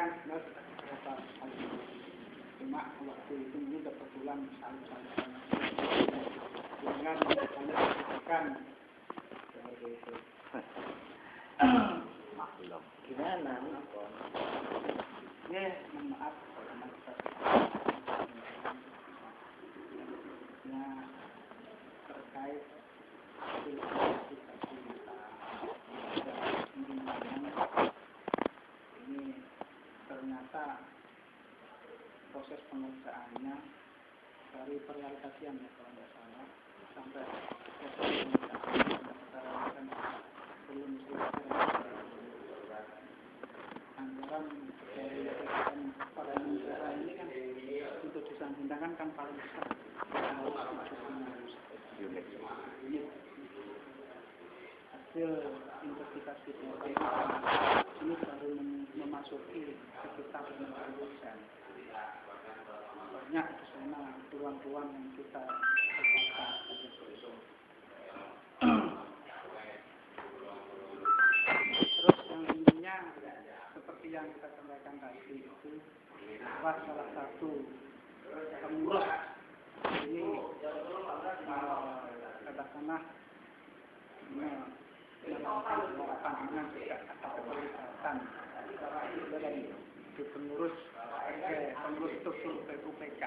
kan beberapa kali. Cuma waktu itu ini kebetulan saling-saling dengan dilakukan seperti itu. Maklum. Gimana? Ya, maaf karena terkait ini ternyata proses pengerjaannya dari perealisasian ya kalau tidak salah sampai proses pengerjaan belum selesai anggaran dari pada negara ini kan untuk disandingkan kan paling besar unit hasil investigasi ini baru memasuki sekitar 50%. Banyak di sana peluang-peluang yang kita dapatkan. Terus yang intinya seperti yang kita sampaikan tadi itu bahwa salah satu pengurus ini katakanlah melakukan dengan tidak ada keterlibatan dari pengurus struktur PUPK.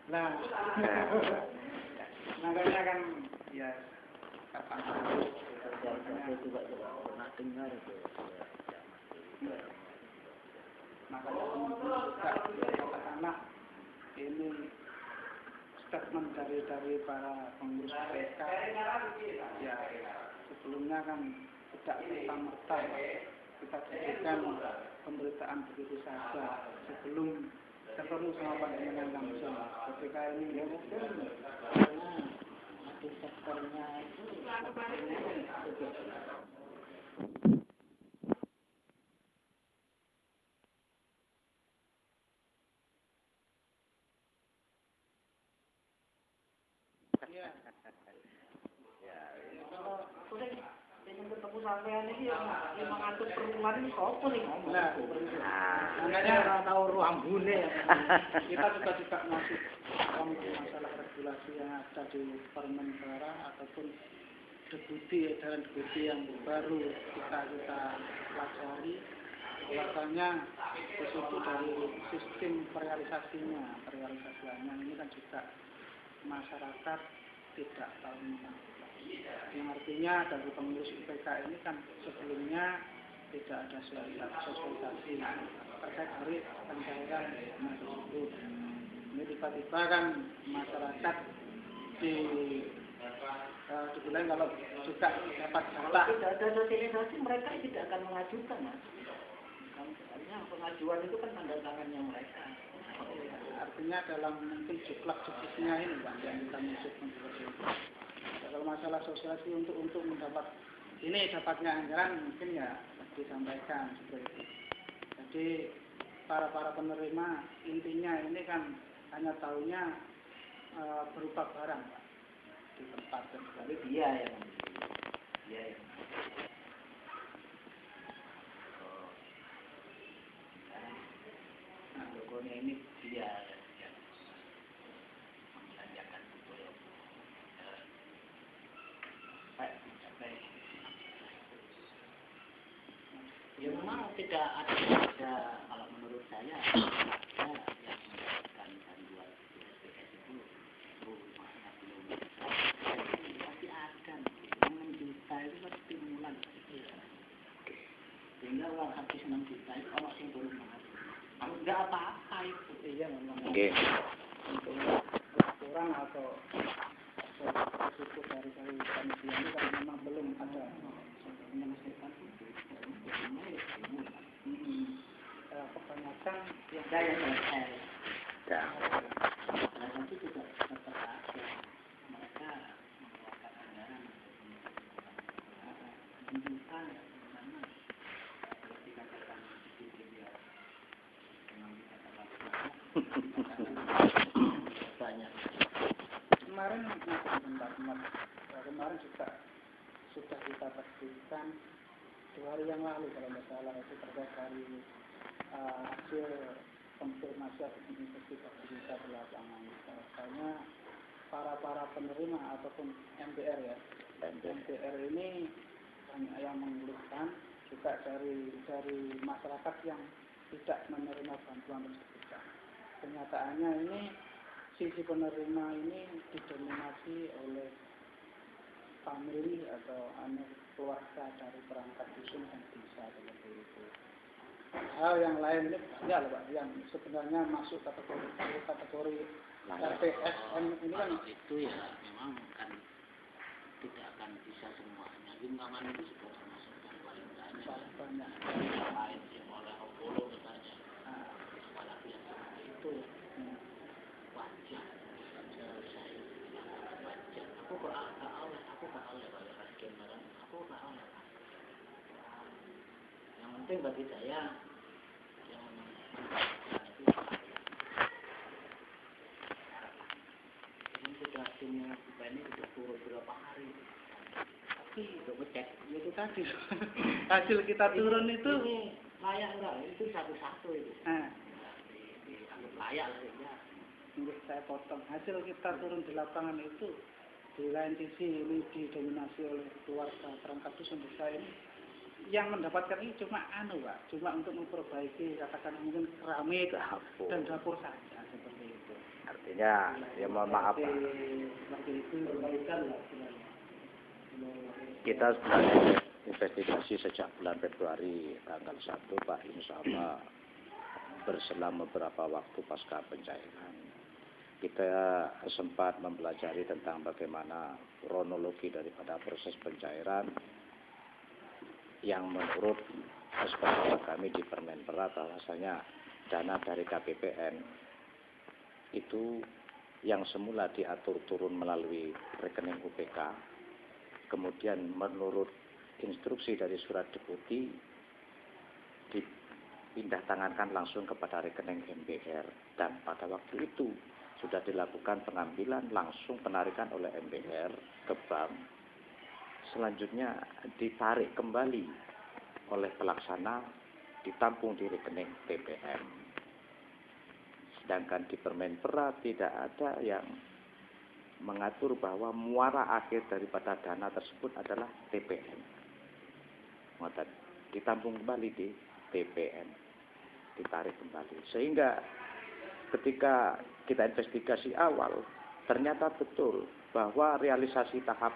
Nah, makanya kan ya kapan Saya juga pernah dengar itu. makanya katakanlah ini statement dari para pengurus PK ya sebelumnya kan tidak serta-merta kita jadikan pemberitaan begitu saja sebelum ketemu sama pandangan langsung ketika ini ya mungkin Karena di sektornya itu ketemu sampean ini yang mengatur pertemuan ini sopo nih ngomong. Makanya orang tahu ruang bune. kita juga masih masalah regulasi yang ada di Permen Negara ataupun edaran deputi yang baru kita pelajari bahwasanya di situ dari sistem perealisasiannya ini kan juga masyarakat tidak tahu tentang yang artinya dari pengurus UPK ini kan sebelumnya tidak ada sosialisasi terkait dari pencairan dana tersebut. Ini tiba-tiba kan masyarakat dibilang kalau juga dapat data Tidak ada sosialisasi mereka tidak akan mengajukan mas. Artinya pengajuan itu kan tanda tangannya mereka. artinya dalam mungkin juklak-jukliknya ini Pak yang kita maksudkan seperti itu. Kalau masalah sosialisasi untuk mendapat ini dapatnya anggaran mungkin ya disampaikan seperti itu. Jadi para penerima intinya ini kan hanya tahunya berupa barang Pak di tempat Tapi dia yang logonya ini dia yang membelanjakan itu ya memang tidak ada kalau menurut saya ada yang mendapatkan bantuan SPS itu rumahnya belum pasti ada 6 juta itu kan stimulan sehingga uang habis 6 juta itu kalau yang baru kalau enggak apa-apa itu iya memang Oke. untuk kurang atau suku dari panitia ini kan memang belum ada menyelesaikan itu. Kebanyakan yang saya selesai Ya. dan itu juga tetap ada mereka mengeluarkan anggaran menunjukkan bagaimana kalau dikatakan itu dia memang dikatakan Banyak. kemarin masih sebentar Jumat kemarin juga sudah kita terbitkan 2 hari yang lalu kalau tidak salah, itu terkait dari hasil konfirmasi atau investigasi kita di lapangan. Bahwasanya para penerima ataupun MBR ya, MBR ini banyak yang mengeluhkan juga dari masyarakat yang tidak menerima bantuan tersebut. Kenyataannya ini sisi penerima ini didominasi oleh famili atau anak keluarga dari perangkat dusun dan desa seperti itu. Hal yang lain ini banyak loh Pak, yang sebenarnya masuk kategori RPSM ini kan. Kalau itu ya memang kan tidak akan bisa semuanya. Limbangan itu sudah termasuk yang paling banyak. Lain yang oleh Apollo misalnya, apalagi yang seperti itu wajar. Wajar. Aku gak oleh kalau raskin barang. Aku gak oleh. Yang penting bagi saya yang ini sudah timnya kita ini sudah turun berapa hari. Tapi untuk ngecek Itu tadi hasil kita turun itu ini layak enggak? Itu satu-satu itu. Dianggap layak lah ya. Saya potong. Hasil kita turun di lapangan itu di lain sisi ini didominasi oleh keluarga perangkat dusun desa ini. Yang mendapatkan ini cuma Pak, cuma untuk memperbaiki katakan mungkin keramik dan dapur saja seperti itu. Artinya ya mohon maaf Pak. Seperti itu perbaikan lah. Kita sebenarnya investigasi sejak bulan Februari tanggal 1 Pak, insya Allah berselang beberapa waktu pasca pencairan. Kita sempat mempelajari tentang bagaimana kronologi daripada proses pencairan yang menurut sepengetahuan kami di Permenpora bahwasanya dana dari KPPN itu yang semula diatur turun melalui rekening UPK, kemudian menurut instruksi dari surat deputi dipindah tangankan langsung kepada rekening MBR, dan pada waktu itu sudah dilakukan pengambilan langsung penarikan oleh MBR ke bank, selanjutnya ditarik kembali oleh pelaksana ditampung di rekening TPM. Sedangkan di Permenpora tidak ada yang mengatur bahwa muara akhir daripada dana tersebut adalah TPM. Ditampung kembali di TPM, ditarik kembali. Sehingga ketika kita investigasi awal, ternyata betul bahwa realisasi tahap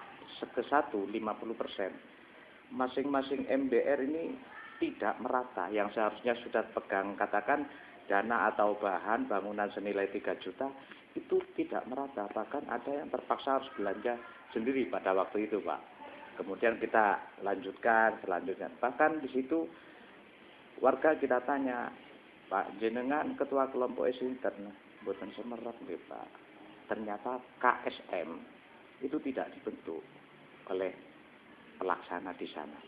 ke-1 50%. Masing-masing MBR ini tidak merata. Yang seharusnya sudah pegang katakan dana atau bahan bangunan senilai 3 juta itu tidak merata. Bahkan ada yang terpaksa harus belanja sendiri pada waktu itu Pak. Kemudian kita lanjutkan selanjutnya. Bahkan di situ warga kita tanya, Pak jenengan ketua kelompok Sinten mboten semerap nggih Pak. Ternyata KSM itu tidak dibentuk oleh pelaksana di sana.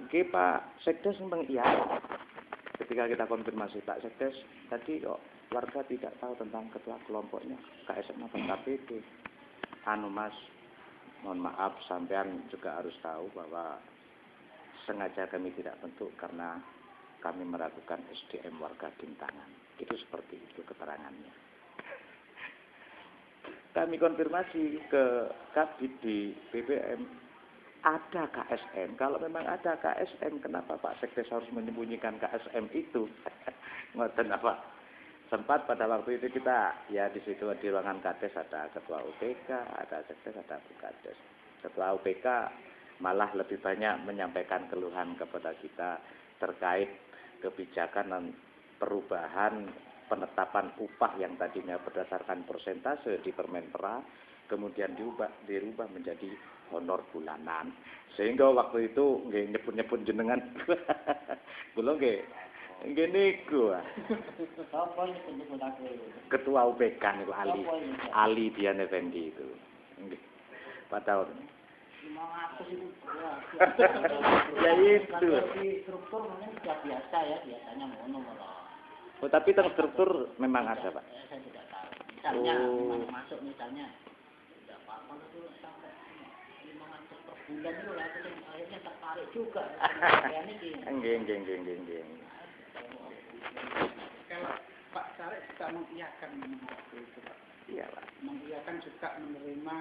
Oke Pak Sekdes memang iya. Ketika kita konfirmasi Pak Sekdes, tadi kok warga tidak tahu tentang ketua kelompoknya KSM atau KPD. Mas, mohon maaf sampean juga harus tahu bahwa sengaja kami tidak bentuk karena kami meragukan SDM warga Gintangan. Itu seperti itu keterangannya. Kami konfirmasi ke Kabid di BBM, ada KSM. Kalau memang ada KSM, kenapa Pak Sekdes harus menyembunyikan KSM itu? Ngoten apa? Sempat pada waktu itu kita, ya di situ di ruangan Kades ada Ketua UPK, ada Sekdes, ada Bukades. Ketua UPK malah lebih banyak menyampaikan keluhan kepada kita terkait kebijakan dan perubahan penetapan upah yang tadinya berdasarkan persentase di Permenpora, kemudian dirubah menjadi honor bulanan. Sehingga waktu itu nggih nyebut-nyebut jenengan. Belum nggih. Nggih niku. Apa nyebut aku? Ketua UPK niku Ali Dian Effendi itu. Nggih. Padahal 500 itu ya itu. Di struktur mungkin sudah biasa ya, biasanya ngono malah. Oh, tapi terstruktur memang ada, Pak. Saya tidak tahu. Misalnya masuk misalnya tidak apa kalau itu sampai 500 per bulan itu lah, itu akhirnya tertarik juga. Nggih. Kalau Pak Syarif juga mengiyakan waktu itu, Pak. Iya, Pak. Mengiyakan juga menerima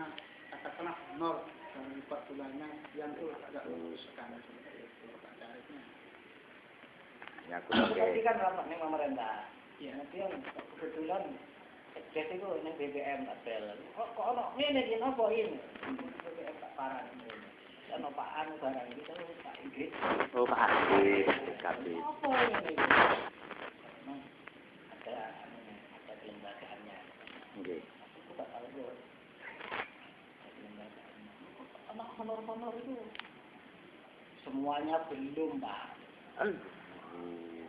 katakanlah honor dari per bulannya yang itu agak memutuskan seperti itu Pak Syarifnya. Ya, aku Tapi kan rapat nih pemerintah. Iya. Nanti yang kebetulan jadi itu ini BBM Abel. Kok ono ngene iki napa ini? BBM tak parah ini. Ono Pak Anu barang iki kan Pak Inggris. Oh, Pak Adi, Kadi. Apa ini? Memang ada kelembagaannya. Nggih. Aku tak tahu loh. Kelembagaannya. Ono honor-honor itu semuanya belum, Pak.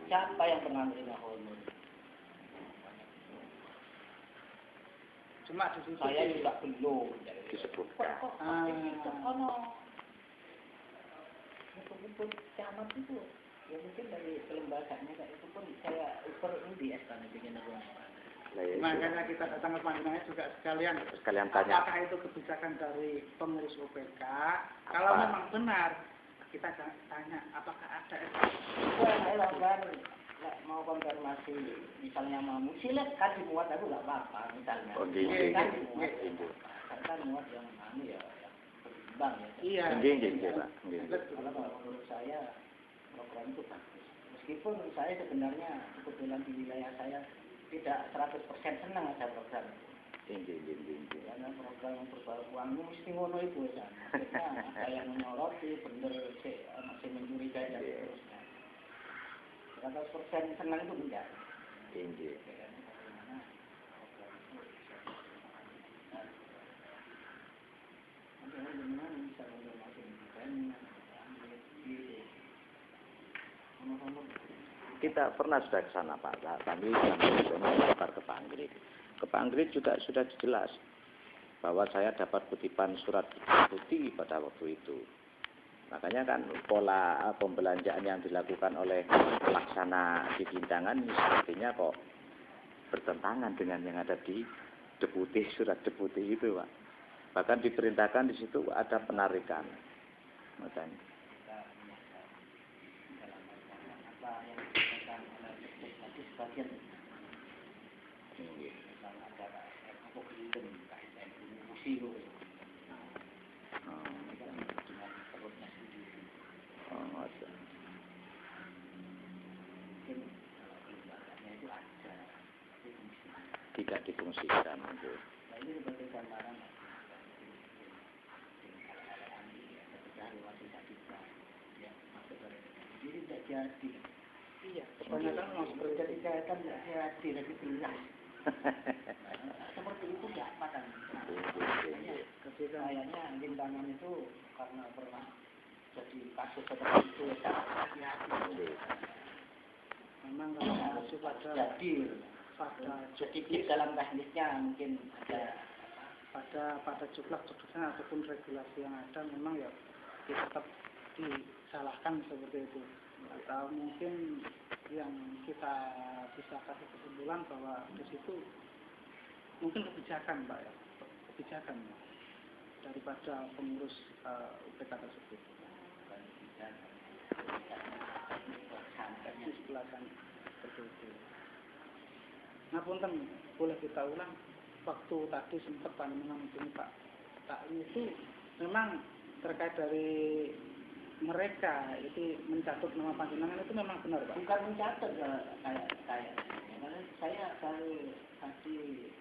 Siapa yang pernah menerima honor? Cuma di situ Saya juga belum. Disebutkan. Untuk camat itu, ya mungkin dari kelembagaannya kayak itu pun saya ukur ini di SKN bikin aku. Makanya kita datang ke Panjenengan juga sekalian tanya. apakah itu kebijakan dari pengurus OPK? Kalau memang benar, kita tanya apakah ada Saya lakukan mau konfirmasi, misalnya mau silet kan dimuat aku nggak apa-apa misalnya. Oh, kan dimuat, kan muat yang anu ya, yang berimbang ya. Iya. Nggih, Pak. Nggih. Kalau menurut saya program itu bagus. Meskipun saya sebenarnya kebetulan di wilayah saya tidak 100% senang ada program itu. Nggih. Karena program yang berbau uang itu mesti ngono itu ya. Maksudnya ada yang menyoroti, bener masih mencurigai dan seterusnya. 100% senang itu enggak. Nggih. Kita pernah sudah ke sana, Pak. Kami melapor ke Pak Anggrit. Ke Pak Anggrit juga sudah jelas bahwa saya dapat kutipan surat putih pada waktu itu. Makanya kan pola pembelanjaan yang dilakukan oleh pelaksana di Bintangan ini sepertinya kok bertentangan dengan yang ada di deputi, surat deputi itu, Pak. Bahkan diperintahkan di situ ada penarikan. Makanya. Sebagian misalnya ada apa kelilin KSM musik dengan perutnya sendiri mungkin kelembagaan itu ada tidak difungsikan itu. Nah ini sebagai gambaran ketika lewat tidak bisa ya masuk ke jadi tidak jadi. Iya, kebanyakan masuk Jadi saya kan tidak jadi jelas. Seperti itu nggak apa kan? Kayaknya Bintangan itu karena pernah jadi kasus seperti itu ya hati-hati. Memang kalau masuk pada sedikit dalam teknisnya mungkin ada pada jumlah-jumlahnya ataupun regulasi yang ada memang ya tetap disalahkan seperti itu. Atau mungkin yang kita bisa kasih kesimpulan bahwa di situ mungkin kebijakan, Pak ya, kebijakan ya, daripada pengurus UPK tersebut. Disebelasan seperti itu. Nah, punten boleh kita ulang waktu tadi sempat panjenengan ini Pak itu memang terkait dari mereka itu mencatut nama panjenengan itu memang benar, Pak? Bukan mencatat kayak karena saya baru kasih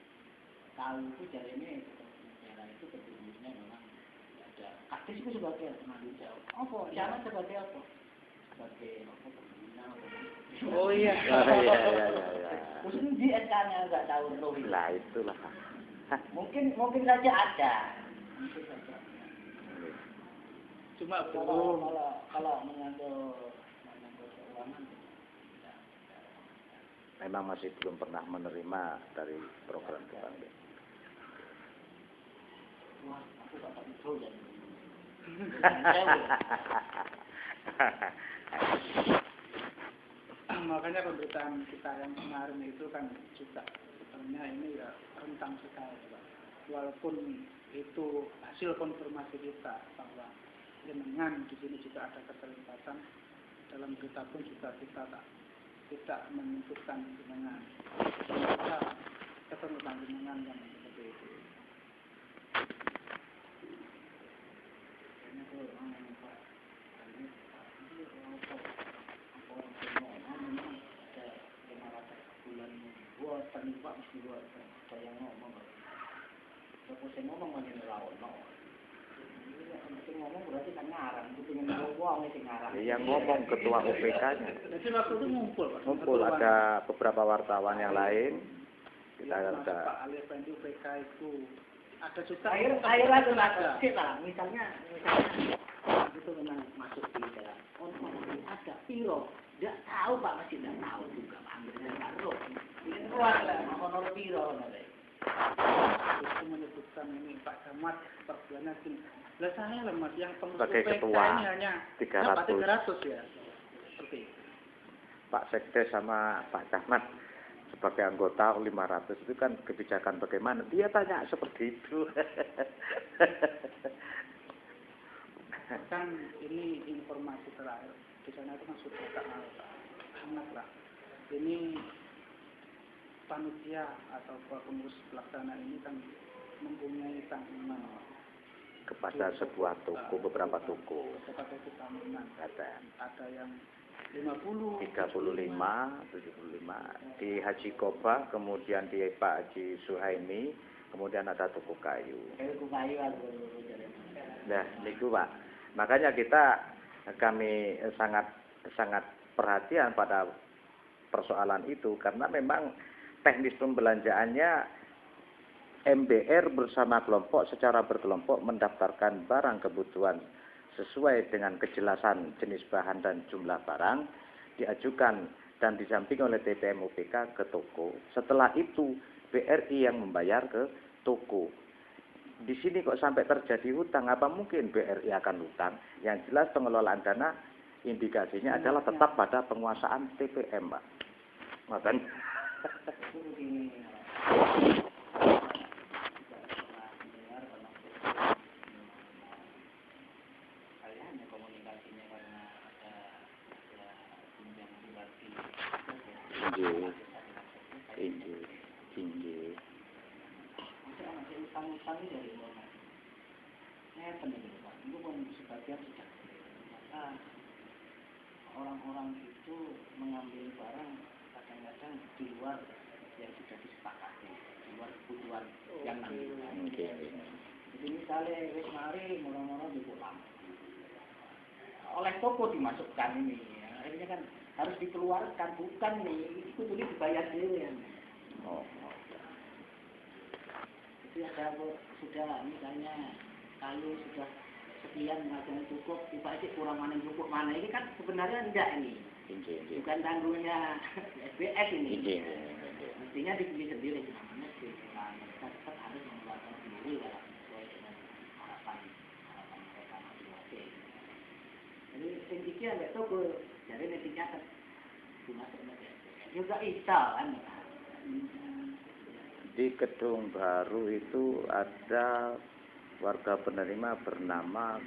tahu itu dari ini negara itu sebelumnya memang ada aktif itu sebagai penanggung jawab. Apa? Jangan sebagai apa? Sebagai pembina. Oh iya. Ya. Terus di SK-nya nggak tahu loh. Lah itulah. Mungkin saja ada. Mungkin saja. Cuma kalau menyangkut keuangan memang masih belum pernah menerima dari program tetangga. Wah, aku dapat itu ya. Makanya pemberitaan kita yang kemarin itu kan juga sebenarnya ini ya rentang sekali, Pak. walaupun itu hasil konfirmasi kita bahwa jenengan di sini juga ada keterlibatan, dalam berita pun juga kita tidak menyebutkan jenengan, kita ketemu jenengan yang seperti itu. Terlibat mesti buat saya ngomong. Kalau saya ngomong macam lawan, ngomong berarti kan ngarang. Itu pengen ngomong itu ngarang. Yang ngomong ketua UPK-nya. Jadi waktu itu ngumpul Ada beberapa wartawan yang lain. Kita ya, ada. Pak Ali Effendi UPK itu ada juga. Akhir lagi lah. Misalnya itu memang masuk di dalam. Ada piro. Tidak tahu Pak, masih tidak tahu juga Pak. Ambilnya taruh. Ini keluar lah, honor piro. Itu menyebutkan ini Pak Camat perbulannya gini. Lah saya lah Mas yang pengurus sebagai PK ketua ini hanya 300 ya. Seperti itu. Pak Sekdes sama Pak Camat sebagai anggota 500 itu kan kebijakan bagaimana? Dia tanya seperti itu. Kan ini informasi terakhir. Di sana itu kan sudah tak hangat lah. Ini panitia atau pengurus pelaksana ini kan mempunyai tanggungan Kepada sebuah toko, beberapa toko. kepada tanggungan. Ada yang 50, 35, 75 di Haji Koba, kemudian di Pak Haji Suhaimi, kemudian ada toko kayu. Nah, itu Pak. Makanya kami sangat perhatian pada persoalan itu karena memang teknis pembelanjaannya MBR bersama kelompok secara berkelompok mendaftarkan barang kebutuhan sesuai dengan kejelasan jenis bahan dan jumlah barang, diajukan dan didampingi oleh TPM UPK ke toko. Setelah itu BRI yang membayar ke toko. Di sini kok sampai terjadi hutang, apa mungkin BRI akan hutang? Yang jelas pengelolaan dana indikasinya adalah tetap pada penguasaan TPM, Pak. Makanya tinggi. Utang-utang dari mana? Itu pun sebagian sudah. Maka orang-orang itu mengambil barang kadang-kadang di luar yang sudah disepakati, di luar kebutuhan yang nanti. Jadi misalnya wis mari murah-murah dipulang. Oleh toko dimasukkan ini, ya. Akhirnya kan harus dikeluarkan, bukan nih, itu boleh dibayar dulu ya. Jadi ada sudah misalnya kayu sudah sekian macam cukup, tiba-tiba kurang mana cukup mana, ini kan sebenarnya tidak ini. Bukan tanggungnya SBS ini. Mestinya dipilih sendiri, namanya tetap harus mengeluarkan sendiri dalam sesuai dengan harapan mereka masing-masing. Jadi tinggi ada toko, jadi nantinya kan dimasuk juga isal kan. Di Gedung Baru itu ada warga penerima bernama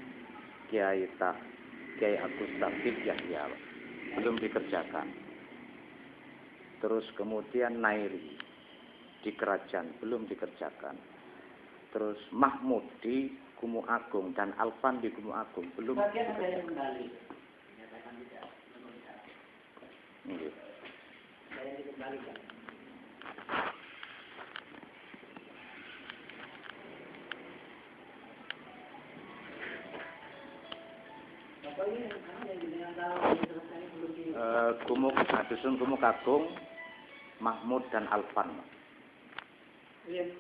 Kiai Agus Taufik Yahya, belum dikerjakan. Terus kemudian Nairi di Kerajaan belum dikerjakan. Terus Mahmud di Gumu Agung dan Alfan di Gumu Agung belum dikerjakan. Ada yang kembali. Saya dikembalikan. Dusun Gumuk Agung, Mahmud dan Alfan. Iya,